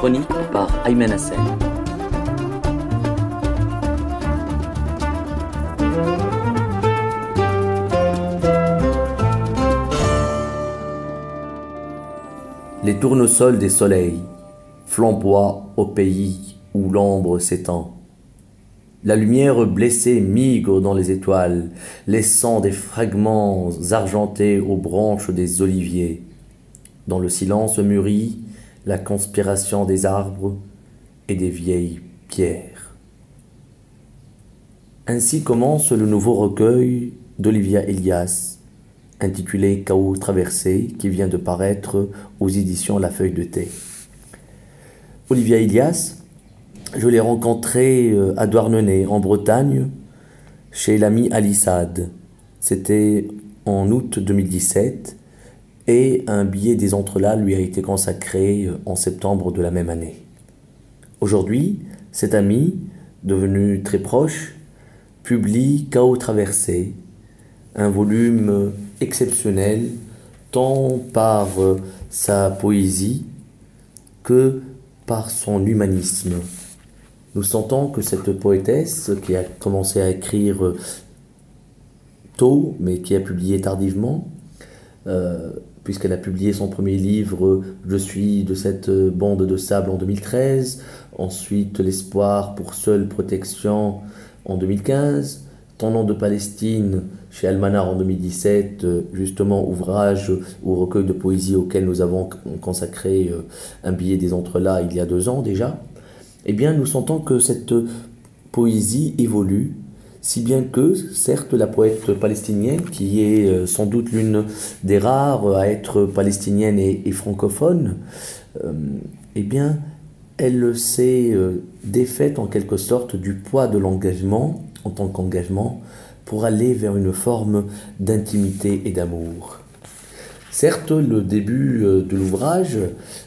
chronique par Ayman Hassen. Les tournesols des soleils flamboient au pays où l'ombre s'étend. La lumière blessée migre dans les étoiles, laissant des fragments argentés aux branches des oliviers. Dans le silence mûrit la conspiration des arbres et des vieilles pierres. Ainsi commence le nouveau recueil d'Olivia Elias, intitulé Chaos traversé, qui vient de paraître aux éditions La Feuille de Thé. Olivia Elias, je l'ai rencontrée à Douarnenez, en Bretagne, chez l'ami Alissad. C'était en août 2017, et un billet des Entrelacs lui a été consacré en septembre de la même année. Aujourd'hui, cet ami, devenu très proche, publie Chaos traversé, un volume exceptionnel tant par sa poésie que par son humanisme. Nous sentons que cette poétesse, qui a commencé à écrire tôt, mais qui a publié tardivement, puisqu'elle a publié son premier livre « Je suis de cette bande de sable » en 2013, ensuite « L'espoir pour seule protection » en 2015, « Ton nom de Palestine » chez Almanar en 2017, justement ouvrage ou recueil de poésie auquel nous avons consacré un billet des Entrelacs il y a 2 ans déjà. Eh bien, nous sentons que cette poésie évolue, si bien que, certes, la poète palestinienne, qui est sans doute l'une des rares à être palestinienne et francophone, eh bien, elle s'est défaite en quelque sorte du poids de l'engagement, en tant qu'engagement, pour aller vers une forme d'intimité et d'amour. Certes, le début de l'ouvrage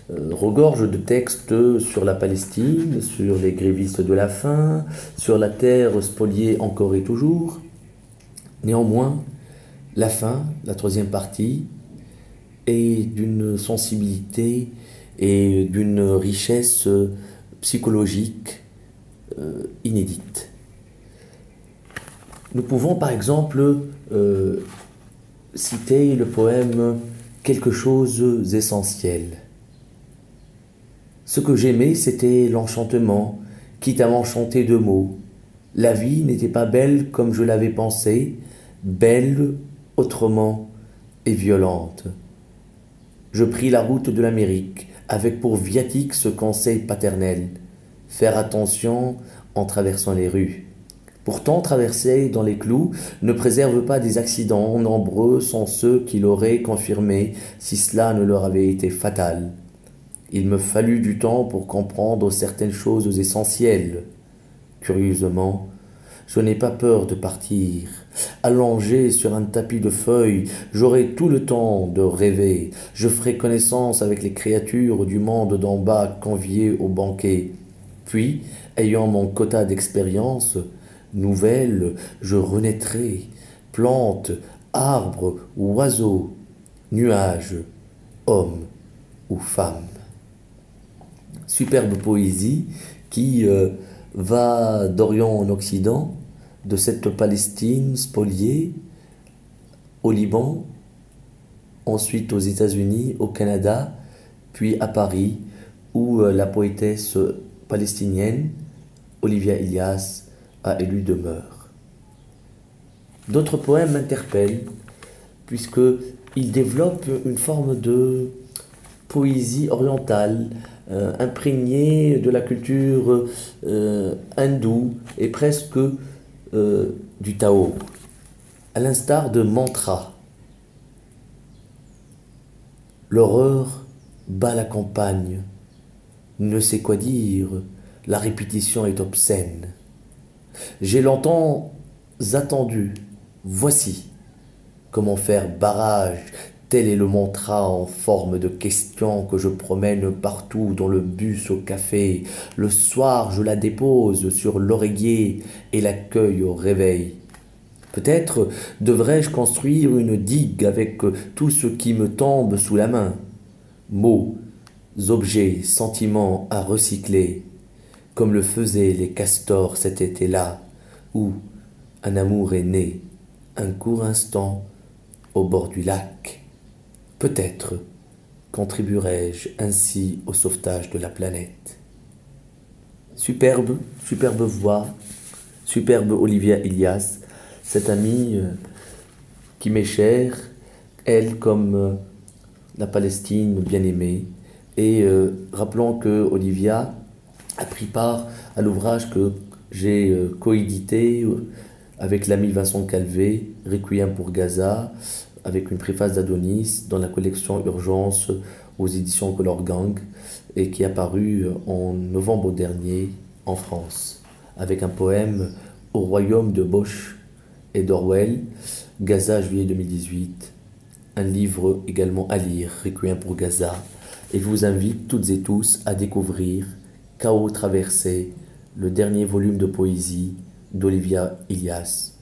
regorge de textes sur la Palestine, sur les grévistes de la faim, sur la terre spoliée encore et toujours. Néanmoins, la fin, la 3e partie, est d'une sensibilité et d'une richesse psychologique inédite. Nous pouvons par exemple citer le poème « Quelque chose d'essentiel ». Ce que j'aimais, c'était l'enchantement, quitte à m'enchanter de mots. La vie n'était pas belle comme je l'avais pensé, belle autrement et violente. Je pris la route de l'Amérique, avec pour viatique ce conseil paternel, faire attention en traversant les rues. Pourtant, traverser dans les clous ne préserve pas des accidents. Nombreux sont ceux qui l'auraient confirmé si cela ne leur avait été fatal. Il me fallut du temps pour comprendre certaines choses essentielles. Curieusement, je n'ai pas peur de partir. Allongé sur un tapis de feuilles, j'aurai tout le temps de rêver. Je ferai connaissance avec les créatures du monde d'en bas conviées au banquet. Puis, ayant mon quota d'expérience nouvelle, je renaîtrai, plantes, arbres, oiseaux, nuages, hommes ou femmes. Superbe poésie qui va d'Orient en Occident, de cette Palestine spoliée au Liban, ensuite aux États-Unis, au Canada, puis à Paris, où la poétesse palestinienne Olivia Elias a élu demeure. D'autres poèmes m'interpellent, puisqu'ils développent une forme de poésie orientale, imprégnée de la culture hindoue et presque du Tao, à l'instar de Mantra. L'horreur bat la campagne, ne sait quoi dire, la répétition est obscène. J'ai longtemps attendu, voici comment faire barrage, tel est le mantra en forme de question que je promène partout dans le bus au café. Le soir, je la dépose sur l'oreiller et l'accueille au réveil. Peut-être devrais-je construire une digue avec tout ce qui me tombe sous la main. Mots, objets, sentiments à recycler, comme le faisaient les castors cet été-là, où un amour est né, un court instant, au bord du lac. Peut-être contribuerai-je ainsi au sauvetage de la planète. Superbe, superbe voix, superbe Olivia Elias, cette amie qui m'est chère, elle comme la Palestine bien-aimée. Et rappelons que Olivia a pris part à l'ouvrage que j'ai coédité avec l'ami Vincent Calvé, Requiem pour Gaza, avec une préface d'Adonis dans la collection Urgence aux éditions Color Gang et qui est apparu en novembre dernier en France, avec un poème Au royaume de Bosch et d'Orwell, Gaza, juillet 2018, un livre également à lire, Requiem pour Gaza, et je vous invite toutes et tous à découvrir Chaos traversé, le dernier volume de poésie d'Olivia Elias,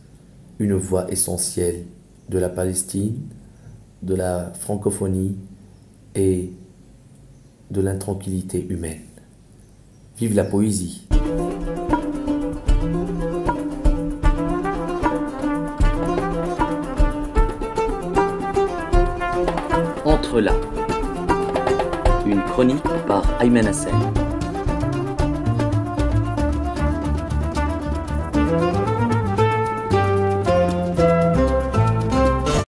une voix essentielle de la Palestine, de la francophonie et de l'intranquillité humaine. Vive la poésie! Entre là, une chronique par Ayman Hassen.